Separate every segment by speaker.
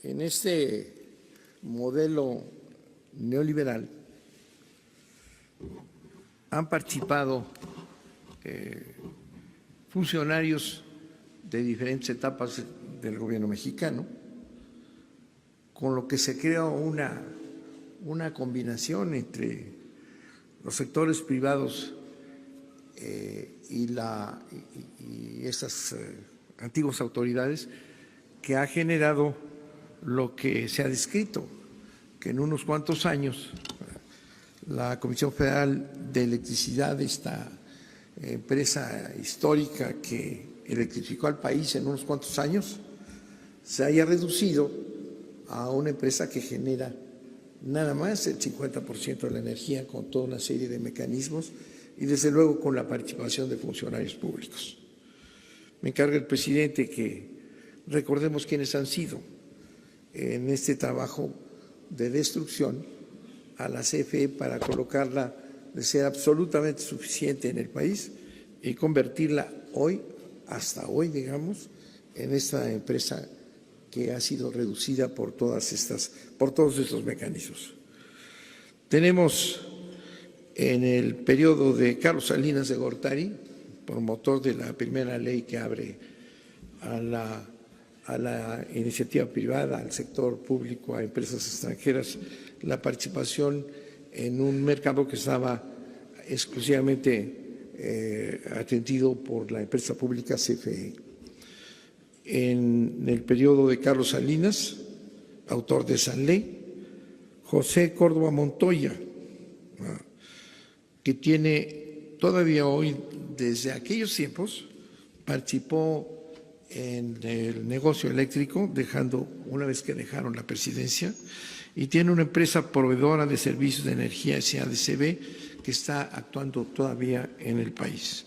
Speaker 1: En este modelo neoliberal han participado funcionarios de diferentes etapas del gobierno mexicano, con lo que se crea una combinación entre los sectores privados y estas antiguas autoridades, que ha generado lo que se ha descrito, que en unos cuantos años la Comisión Federal de Electricidad, esta empresa histórica que electrificó al país en unos cuantos años, se haya reducido a una empresa que genera nada más el 50% de la energía, con toda una serie de mecanismos y desde luego con la participación de funcionarios públicos. Me encarga el presidente que recordemos quiénes han sido en este trabajo de destrucción a la CFE para colocarla de ser absolutamente suficiente en el país y convertirla hoy, hasta hoy, digamos, en esta empresa que ha sido reducida por todos estos mecanismos. Tenemos en el periodo de Carlos Salinas de Gortari, promotor de la primera ley que abre a la iniciativa privada, al sector público, a empresas extranjeras, la participación en un mercado que estaba exclusivamente atendido por la empresa pública CFE. En el periodo de Carlos Salinas, autor de esa ley, José Córdoba Montoya, que tiene todavía hoy, desde aquellos tiempos, participó en el negocio eléctrico, una vez que dejaron la presidencia, y tiene una empresa proveedora de servicios de energía, SADCB, que está actuando todavía en el país.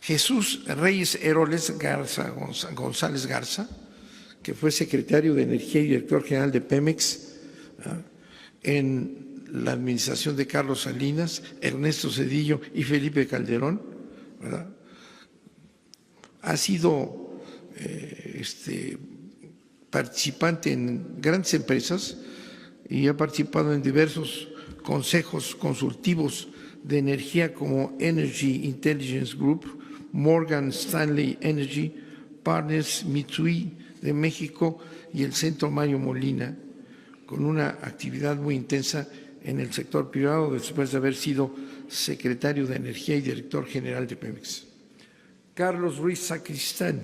Speaker 1: Jesús Reyes Heroles González Garza, que fue secretario de Energía y director general de Pemex en la administración de Carlos Salinas, Ernesto Zedillo y Felipe Calderón, ¿verdad? Ha sido participante en grandes empresas y ha participado en diversos consejos consultivos de energía como Energy Intelligence Group, Morgan Stanley Energy Partners, Mitsui de México y el Centro Mario Molina, con una actividad muy intensa en el sector privado después de haber sido secretario de Energía y director general de Pemex. Carlos Ruiz Sacristán,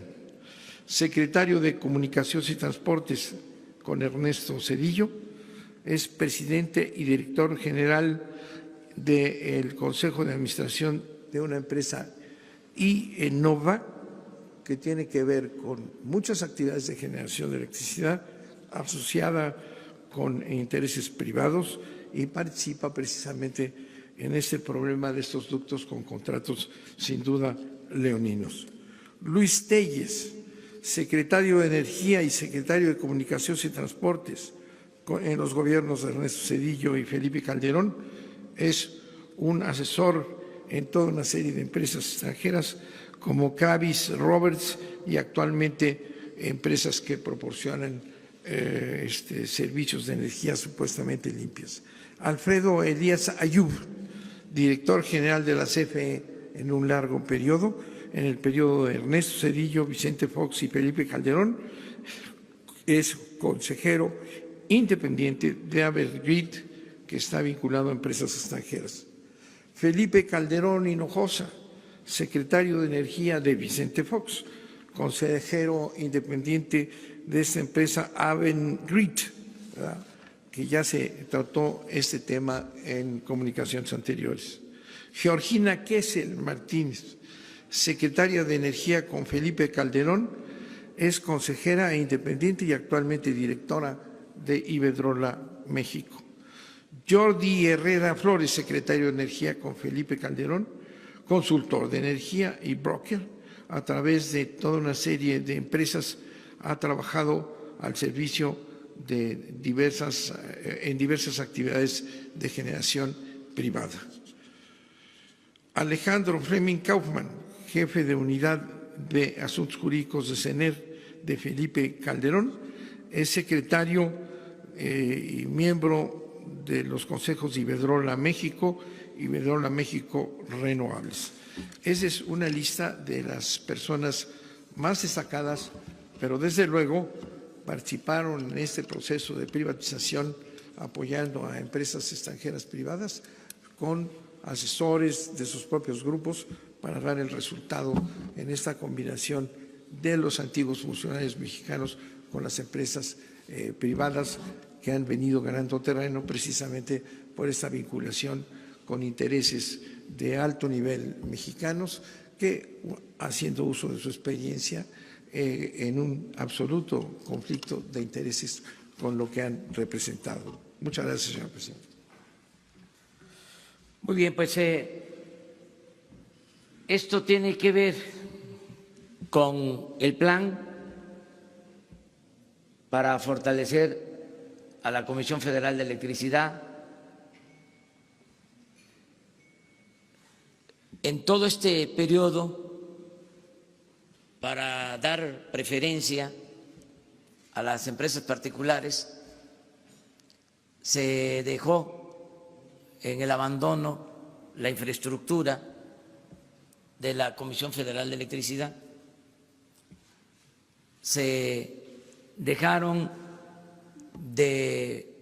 Speaker 1: secretario de Comunicaciones y Transportes con Ernesto Zedillo, es presidente y director general del Consejo de Administración de una empresa IEnova, que tiene que ver con muchas actividades de generación de electricidad asociada con intereses privados y participa precisamente en este problema de estos ductos con contratos sin duda leoninos. Luis Telles, secretario de Energía y secretario de Comunicaciones y Transportes en los gobiernos de Ernesto Zedillo y Felipe Calderón, es un asesor en toda una serie de empresas extranjeras como Cavis, Roberts y actualmente empresas que proporcionan servicios de energía supuestamente limpias. Alfredo Elías Ayub, director general de la CFE en un largo periodo, en el periodo de Ernesto Zedillo, Vicente Fox y Felipe Calderón, es consejero independiente de Evergrid, que está vinculado a empresas extranjeras. Felipe Calderón Hinojosa, secretario de Energía de Vicente Fox, consejero independiente de esta empresa Avangrid, que ya se trató este tema en comunicaciones anteriores. Georgina Kessel Martínez, secretaria de Energía con Felipe Calderón, es consejera e independiente y actualmente directora de Iberdrola México. Jordi Herrera Flores, secretario de Energía con Felipe Calderón, consultor de energía y broker, a través de toda una serie de empresas ha trabajado al servicio de en diversas actividades de generación privada. Alejandro Fleming Kaufmann, jefe de Unidad de Asuntos Jurídicos de CENER de Felipe Calderón, es secretario y miembro de los consejos de Iberdrola México y Iberdrola México Renovables. Esa es una lista de las personas más destacadas, pero desde luego participaron en este proceso de privatización apoyando a empresas extranjeras privadas con asesores de sus propios grupos para dar el resultado en esta combinación de los antiguos funcionarios mexicanos con las empresas privadas que han venido ganando terreno precisamente por esta vinculación con intereses de alto nivel mexicanos que, haciendo uso de su experiencia, en un absoluto conflicto de intereses con lo que han representado. Muchas gracias, señor presidente.
Speaker 2: Muy bien, pues esto tiene que ver con el plan para fortalecer a la Comisión Federal de Electricidad. En todo este periodo, para dar preferencia a las empresas particulares, se dejó en el abandono la infraestructura de la Comisión Federal de Electricidad, se dejaron de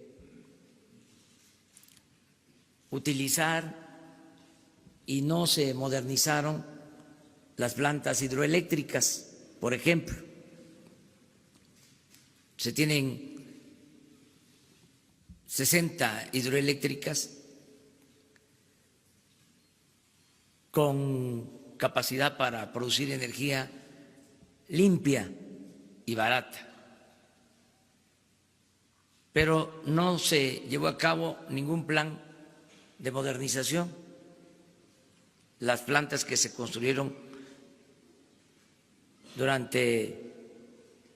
Speaker 2: utilizar y no se modernizaron las plantas hidroeléctricas, por ejemplo. Se tienen 60 hidroeléctricas con capacidad para producir energía limpia y barata, pero no se llevó a cabo ningún plan de modernización. Las plantas que se construyeron durante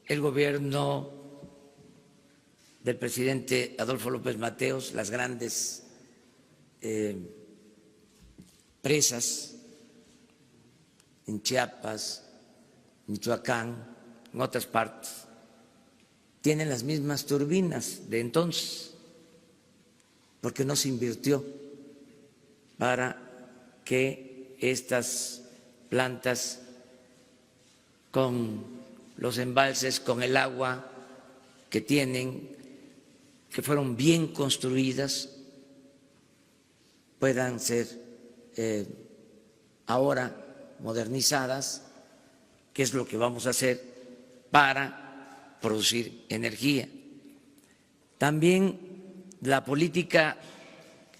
Speaker 2: el gobierno del presidente Adolfo López Mateos, las grandes presas en Chiapas, Michoacán, en otras partes, tienen las mismas turbinas de entonces, porque no se invirtió para que estas plantas con los embalses, con el agua que tienen, que fueron bien construidas, puedan ser ahora modernizadas, que es lo que vamos a hacer para producir energía. También la política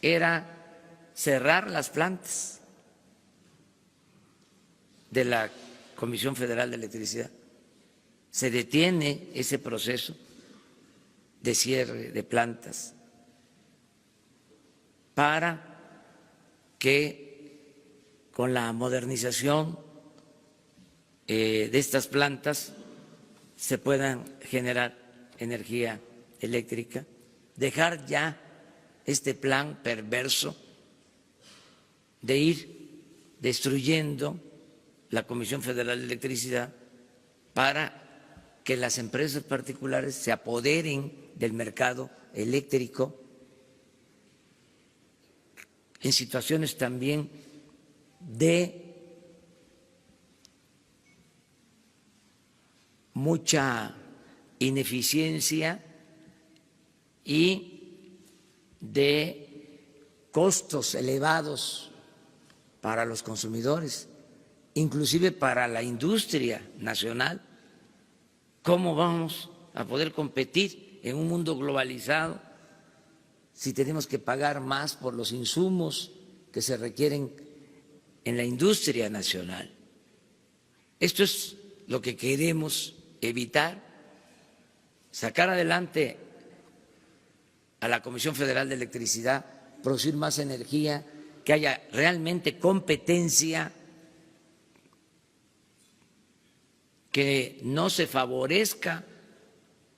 Speaker 2: era cerrar las plantas de la Comisión Federal de Electricidad. Se detiene ese proceso de cierre de plantas para que con la modernización de estas plantas se puedan generar energía eléctrica, dejar ya este plan perverso de ir destruyendo la Comisión Federal de Electricidad para que las empresas particulares se apoderen del mercado eléctrico en situaciones también de mucha ineficiencia y de costos elevados para los consumidores, inclusive para la industria nacional. ¿Cómo vamos a poder competir en un mundo globalizado si tenemos que pagar más por los insumos que se requieren en la industria nacional? Esto es lo que queremos evitar, sacar adelante a la Comisión Federal de Electricidad, producir más energía, que haya realmente competencia, que no se favorezca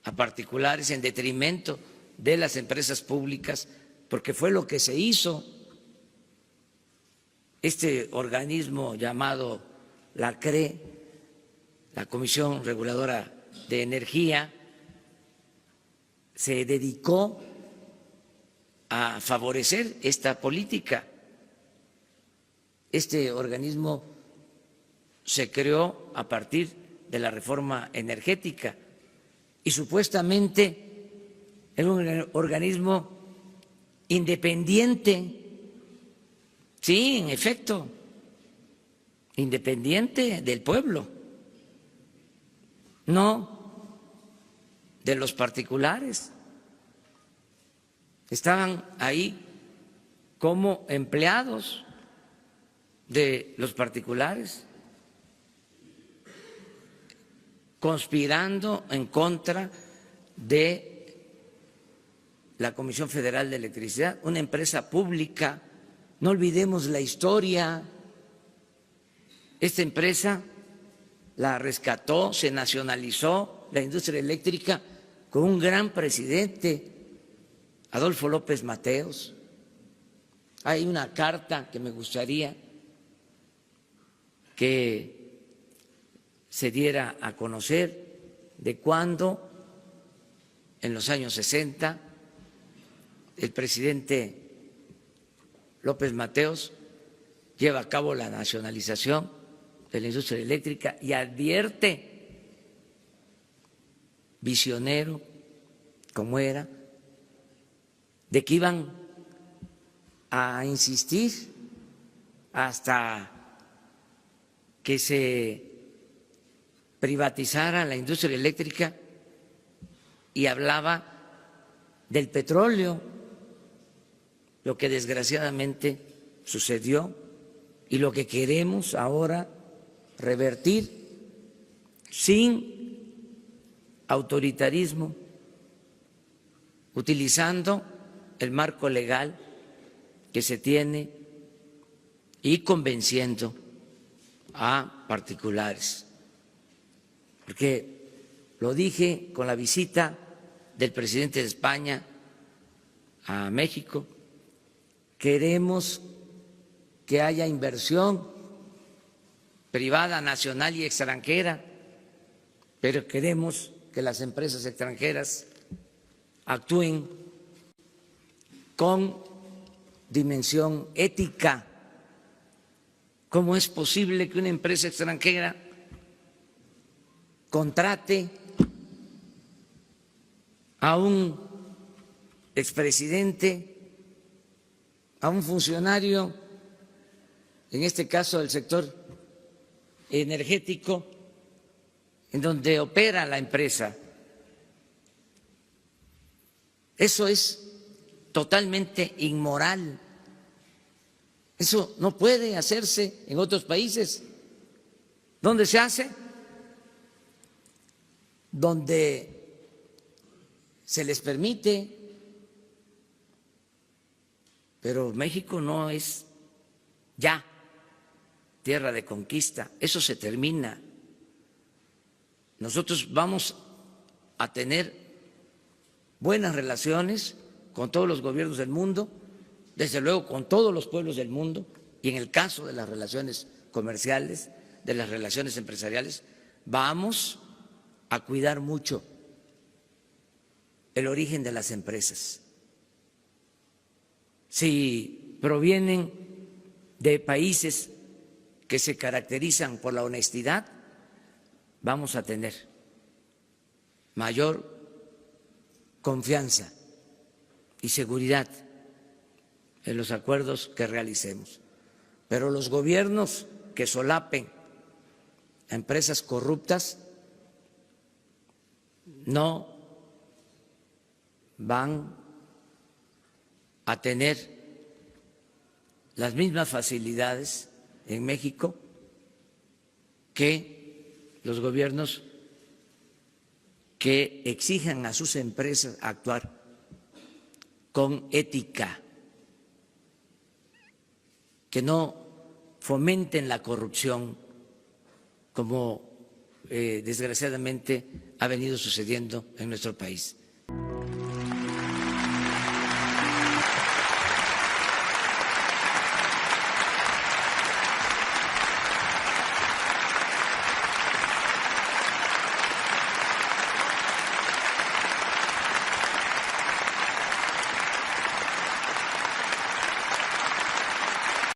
Speaker 2: a particulares en detrimento de las empresas públicas, porque fue lo que se hizo. Este organismo llamado la CRE, la Comisión Reguladora de Energía, se dedicó a favorecer esta política. Este organismo se creó a partir de la reforma energética y supuestamente era un organismo independiente. Sí, en efecto, independiente del pueblo, no de los particulares. Estaban ahí como empleados de los particulares, conspirando en contra de la Comisión Federal de Electricidad, una empresa pública. No olvidemos la historia. Esta empresa la rescató, se nacionalizó la industria eléctrica con un gran presidente, Adolfo López Mateos. Hay una carta que me gustaría que se diera a conocer de cuando, en los años 60, el presidente López Mateos lleva a cabo la nacionalización de la industria eléctrica y advierte, visionario como era, de que iban a insistir hasta que se privatizara la industria eléctrica, y hablaba del petróleo, lo que desgraciadamente sucedió y lo que queremos ahora revertir sin autoritarismo, utilizando el marco legal que se tiene y convenciendo a particulares. Porque lo dije con la visita del presidente de España a México, queremos que haya inversión privada, nacional y extranjera, pero queremos que las empresas extranjeras actúen con dimensión ética. ¿Cómo es posible que una empresa extranjera contrate a un expresidente, a un funcionario, en este caso del sector energético, en donde opera la empresa? Eso es totalmente inmoral. Eso no puede hacerse en otros países. ¿Dónde se hace? Donde se les permite, pero México no es ya tierra de conquista, eso se termina. Nosotros vamos a tener buenas relaciones con todos los gobiernos del mundo, desde luego con todos los pueblos del mundo, y en el caso de las relaciones comerciales, de las relaciones empresariales, vamos a cuidar mucho el origen de las empresas. Si provienen de países que se caracterizan por la honestidad, vamos a tener mayor confianza y seguridad en los acuerdos que realicemos. Pero los gobiernos que solapen a empresas corruptas no van a tener las mismas facilidades en México que los gobiernos que exijan a sus empresas actuar con ética, que no fomenten la corrupción como desgraciadamente ha venido sucediendo en nuestro país.